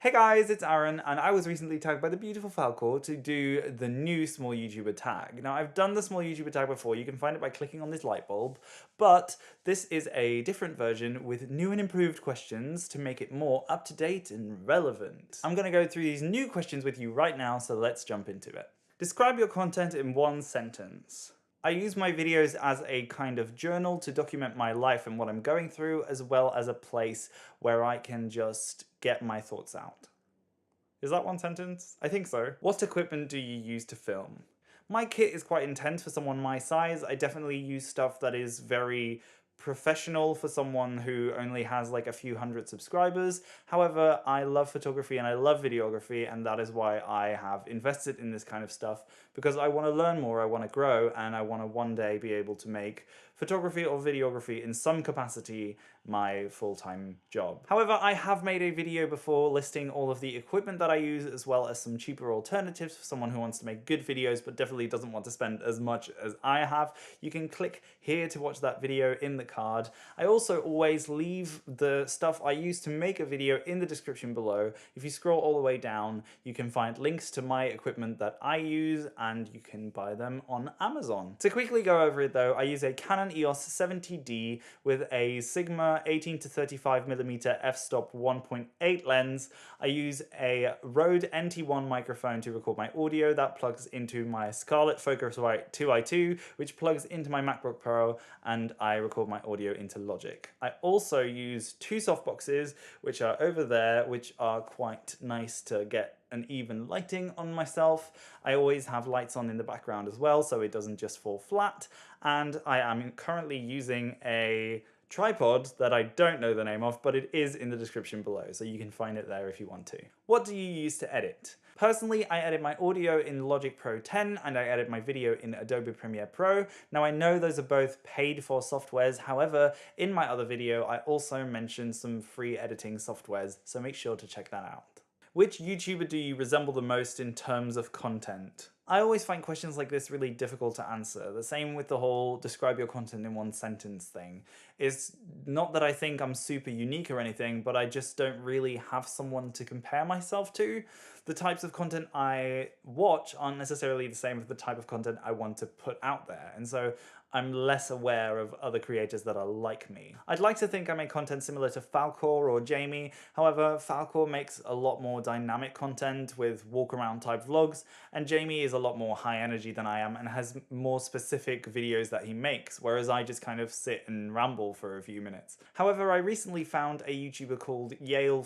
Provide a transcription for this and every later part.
Hey guys, it's Aaron, and I was recently tagged by the beautiful Falcore to do the new small YouTuber tag. Now, I've done the small YouTuber tag before, you can find it by clicking on this light bulb, but this is a different version with new and improved questions to make it more up-to-date and relevant. I'm going to go through these new questions with you right now, so let's jump into it. Describe your content in one sentence. I use my videos as a kind of journal to document my life and what I'm going through, as well as a place where I can just get my thoughts out. Is that one sentence? I think so. What equipment do you use to film? My kit is quite intense for someone my size. I definitely use stuff that is very professional for someone who only has like a few hundred subscribers. However, I love photography and I love videography, and that is why I have invested in this kind of stuff, because I want to learn more, I want to grow, and I want to one day be able to make photography or videography in some capacity my full-time job. However, I have made a video before listing all of the equipment that I use, as well as some cheaper alternatives for someone who wants to make good videos but definitely doesn't want to spend as much as I have. You can click here to watch that video in the card. I also always leave the stuff I use to make a video in the description below. If you scroll all the way down, you can find links to my equipment that I use, and you can buy them on Amazon. To quickly go over it though, I use a Canon EOS 70D with a Sigma 18-35mm f-stop 1.8 lens. I use a Rode NT1 microphone to record my audio that plugs into my Scarlett Focusrite 2i2, which plugs into my MacBook Pro, and I record my audio into Logic. I also use two softboxes, which are over there, which are quite nice to get an even lighting on myself. I always have lights on in the background as well, so it doesn't just fall flat. And I am currently using a tripod that I don't know the name of, but it is in the description below, so you can find it there if you want to. What do you use to edit? Personally, I edit my audio in Logic Pro 10 and I edit my video in Adobe Premiere Pro. Now I know those are both paid for softwares, however, in my other video I also mentioned some free editing softwares, so make sure to check that out. Which YouTuber do you resemble the most in terms of content? I always find questions like this really difficult to answer. The same with the whole describe your content in one sentence thing. It's not that I think I'm super unique or anything, but I just don't really have someone to compare myself to. The types of content I watch aren't necessarily the same as the type of content I want to put out there, and so I'm less aware of other creators that are like me. I'd like to think I make content similar to Falcore or Jamie, however, Falcore makes a lot more dynamic content with walk-around type vlogs, and Jamie is a lot more high energy than I am and has more specific videos that he makes, whereas I just kind of sit and ramble for a few minutes. However, I recently found a YouTuber called Hale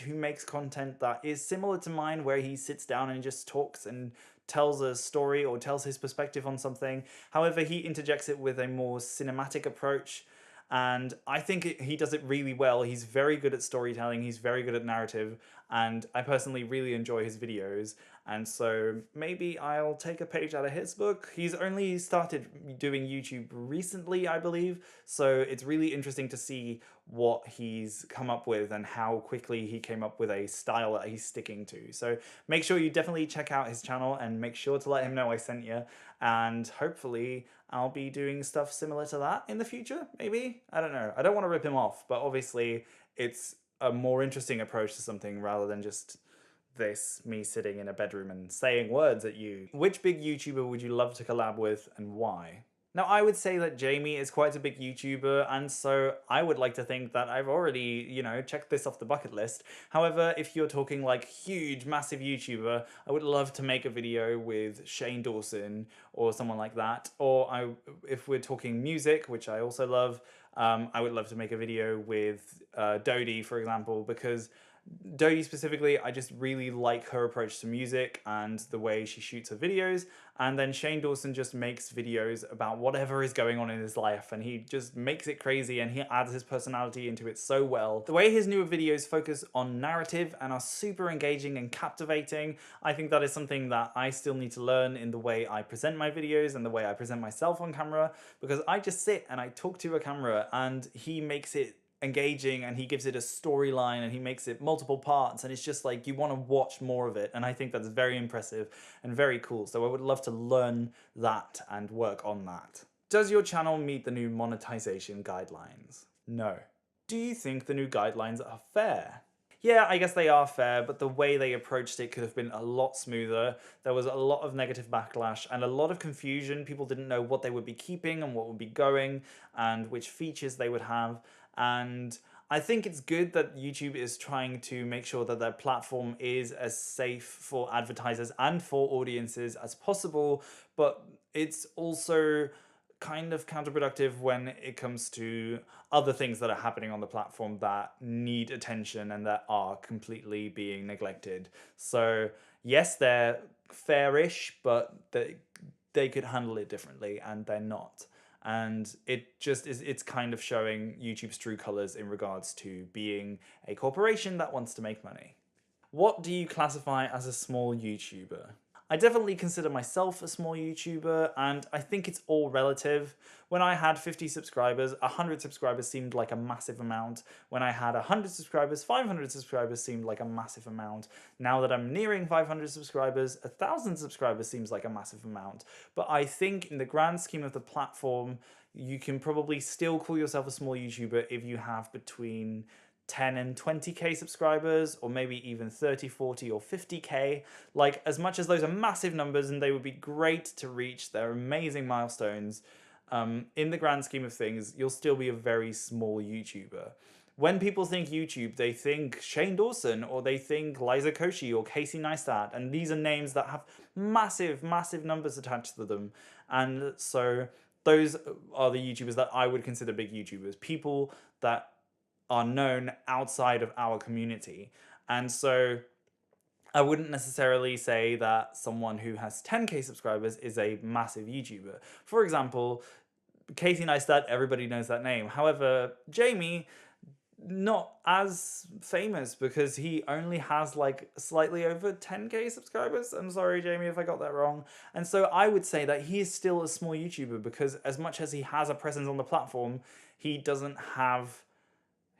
who makes content that is similar to mine, where he sits down and just talks and tells a story or tells his perspective on something. However, he interjects it with a more cinematic approach, and I think he does it really well. He's very good at storytelling, he's very good at narrative, and I personally really enjoy his videos, and so maybe I'll take a page out of his book. He's only started doing YouTube recently, I believe, so it's really interesting to see what he's come up with and how quickly he came up with a style that he's sticking to. So make sure you definitely check out his channel and make sure to let him know I sent you, and hopefully I'll be doing stuff similar to that in the future, maybe? I don't know. I don't want to rip him off, but obviously it's a more interesting approach to something rather than just me sitting in a bedroom and saying words at you. Which big YouTuber would you love to collab with and why? Now, I would say that Jamie is quite a big YouTuber, and so I would like to think that I've already, checked this off the bucket list. However, if you're talking like huge, massive YouTuber, I would love to make a video with Shane Dawson or someone like that. Or if we're talking music, which I also love, I would love to make a video with Dodie, for example, because Dodie specifically, I just really like her approach to music and the way she shoots her videos. And then Shane Dawson just makes videos about whatever is going on in his life, and he just makes it crazy and he adds his personality into it so well. The way his newer videos focus on narrative and are super engaging and captivating, I think that is something that I still need to learn in the way I present my videos and the way I present myself on camera, because I just sit and I talk to a camera and he makes it engaging and he gives it a storyline and he makes it multiple parts, and it's just like you want to watch more of it, and I think that's very impressive and very cool. So I would love to learn that and work on that. Does your channel meet the new monetization guidelines? No. Do you think the new guidelines are fair? Yeah, I guess they are fair, but the way they approached it could have been a lot smoother. There was a lot of negative backlash and a lot of confusion. People didn't know what they would be keeping and what would be going and which features they would have. And I think it's good that YouTube is trying to make sure that their platform is as safe for advertisers and for audiences as possible, but it's also kind of counterproductive when it comes to other things that are happening on the platform that need attention and that are completely being neglected. So yes, they're fairish, but they could handle it differently and they're not. And it just is, it's kind of showing YouTube's true colors in regards to being a corporation that wants to make money. What do you classify as a small YouTuber? I definitely consider myself a small YouTuber, and I think it's all relative. When I had 50 subscribers, 100 subscribers seemed like a massive amount. When I had 100 subscribers, 500 subscribers seemed like a massive amount. Now that I'm nearing 500 subscribers, 1,000 subscribers seems like a massive amount. But I think in the grand scheme of the platform, you can probably still call yourself a small YouTuber if you have between 10 and 20k subscribers, or maybe even 30, 40, or 50k. Like, as much as those are massive numbers and they would be great to reach, they're amazing milestones, in the grand scheme of things, you'll still be a very small YouTuber. When people think YouTube, they think Shane Dawson, or they think Liza Koshy, or Casey Neistat, and these are names that have massive, massive numbers attached to them. And so those are the YouTubers that I would consider big YouTubers, people that are known outside of our community. And so I wouldn't necessarily say that someone who has 10k subscribers is a massive YouTuber. For example, Casey Neistat, everybody knows that name. However, Jamie, not as famous because he only has like slightly over 10k subscribers. I'm sorry, Jamie, if I got that wrong. And so I would say that he is still a small YouTuber because as much as he has a presence on the platform, he doesn't have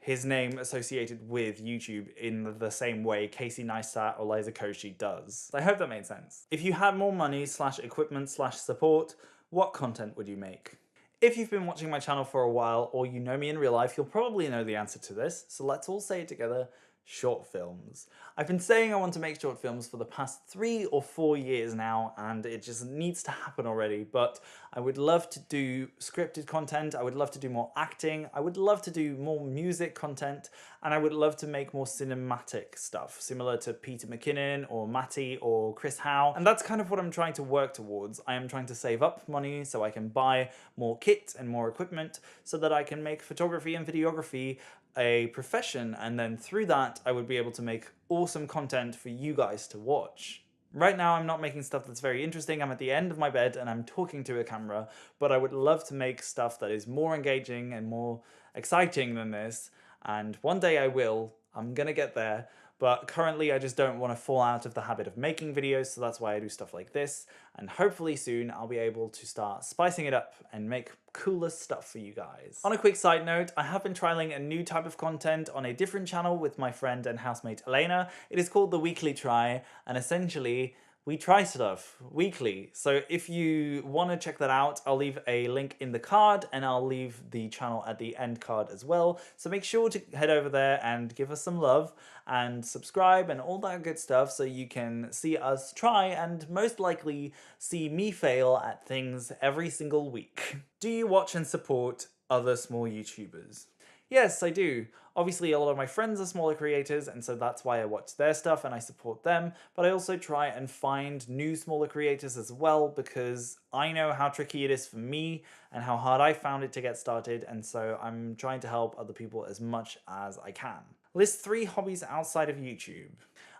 his name associated with YouTube in the same way Casey Neistat or Liza Koshy does. I hope that made sense. If you had more money / equipment / support, what content would you make? If you've been watching my channel for a while or you know me in real life, you'll probably know the answer to this, so let's all say it together. Short films. I've been saying I want to make short films for the past 3 or 4 years now, and it just needs to happen already, but I would love to do scripted content, I would love to do more acting, I would love to do more music content, and I would love to make more cinematic stuff, similar to Peter McKinnon or Matty or Chris Hale, and that's kind of what I'm trying to work towards. I am trying to save up money so I can buy more kit and more equipment so that I can make photography and videography a profession, and then through that I would be able to make awesome content for you guys to watch. Right now I'm not making stuff that's very interesting. I'm at the end of my bed and I'm talking to a camera, but I would love to make stuff that is more engaging and more exciting than this, and one day I will. I'm gonna get there. But currently I just don't want to fall out of the habit of making videos, so that's why I do stuff like this, and hopefully soon I'll be able to start spicing it up and make cooler stuff for you guys. On a quick side note, I have been trialing a new type of content on a different channel with my friend and housemate Elena. It is called The Weekly Try, and essentially we try stuff weekly. So if you want to check that out, I'll leave a link in the card and I'll leave the channel at the end card as well. So make sure to head over there and give us some love and subscribe and all that good stuff so you can see us try and most likely see me fail at things every single week. Do you watch and support other small YouTubers? Yes, I do. Obviously, a lot of my friends are smaller creators, and so that's why I watch their stuff and I support them, but I also try and find new smaller creators as well, because I know how tricky it is for me and how hard I found it to get started, and so I'm trying to help other people as much as I can. List 3 hobbies outside of YouTube.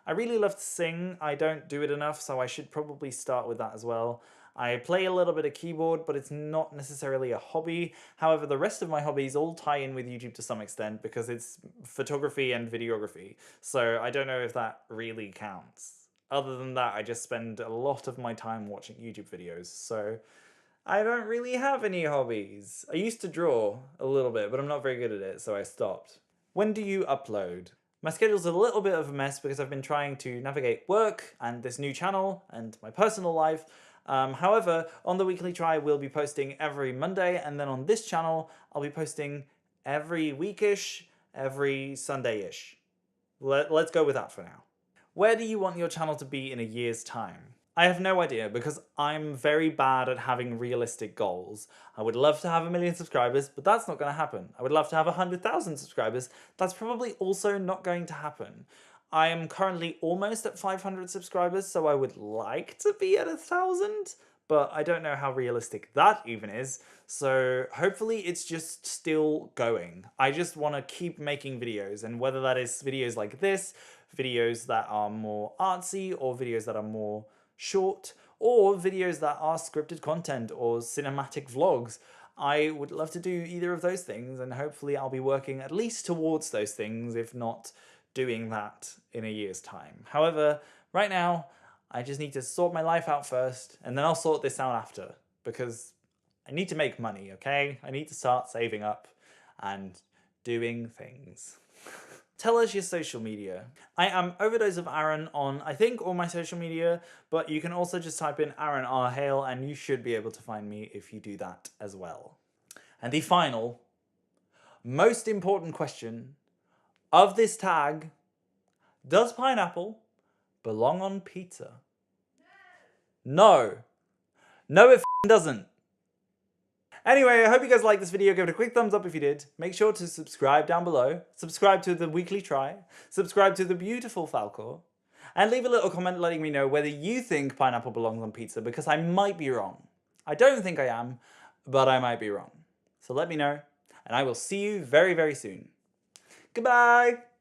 I really love to sing. I don't do it enough, so I should probably start with that as well. I play a little bit of keyboard, but it's not necessarily a hobby. However, the rest of my hobbies all tie in with YouTube to some extent because it's photography and videography. So I don't know if that really counts. Other than that, I just spend a lot of my time watching YouTube videos. So I don't really have any hobbies. I used to draw a little bit, but I'm not very good at it, so I stopped. When do you upload? My schedule's a little bit of a mess because I've been trying to navigate work and this new channel and my personal life. However, on The Weekly Try, we'll be posting every Monday, and then on this channel, I'll be posting every weekish, every Sunday-ish. Let's go with that for now. Where do you want your channel to be in a year's time? I have no idea because I'm very bad at having realistic goals. I would love to have 1 million subscribers, but that's not going to happen. I would love to have 100,000 subscribers. That's probably also not going to happen. I am currently almost at 500 subscribers, so I would like to be at 1,000, but I don't know how realistic that even is. So hopefully it's just still going. I just want to keep making videos, and whether that is videos like this, videos that are more artsy, or videos that are more short, or videos that are scripted content or cinematic vlogs. I would love to do either of those things, and hopefully I'll be working at least towards those things, if not doing that in a year's time. However, right now, I just need to sort my life out first, and then I'll sort this out after, because I need to make money, okay? I need to start saving up and doing things. Tell us your social media. I am Overdose of Aaron on, I think, all my social media, but you can also just type in Aaron R. Hale and you should be able to find me if you do that as well. And the final, most important question of this tag: does pineapple belong on pizza? No. No, it doesn't. Anyway, I hope you guys liked this video. Give it a quick thumbs up if you did. Make sure to subscribe down below. Subscribe to the weekly try. Subscribe to the beautiful Falcore. And leave a little comment letting me know whether you think pineapple belongs on pizza, because I might be wrong. I don't think I am, but I might be wrong. So let me know, and I will see you very, very soon. Goodbye!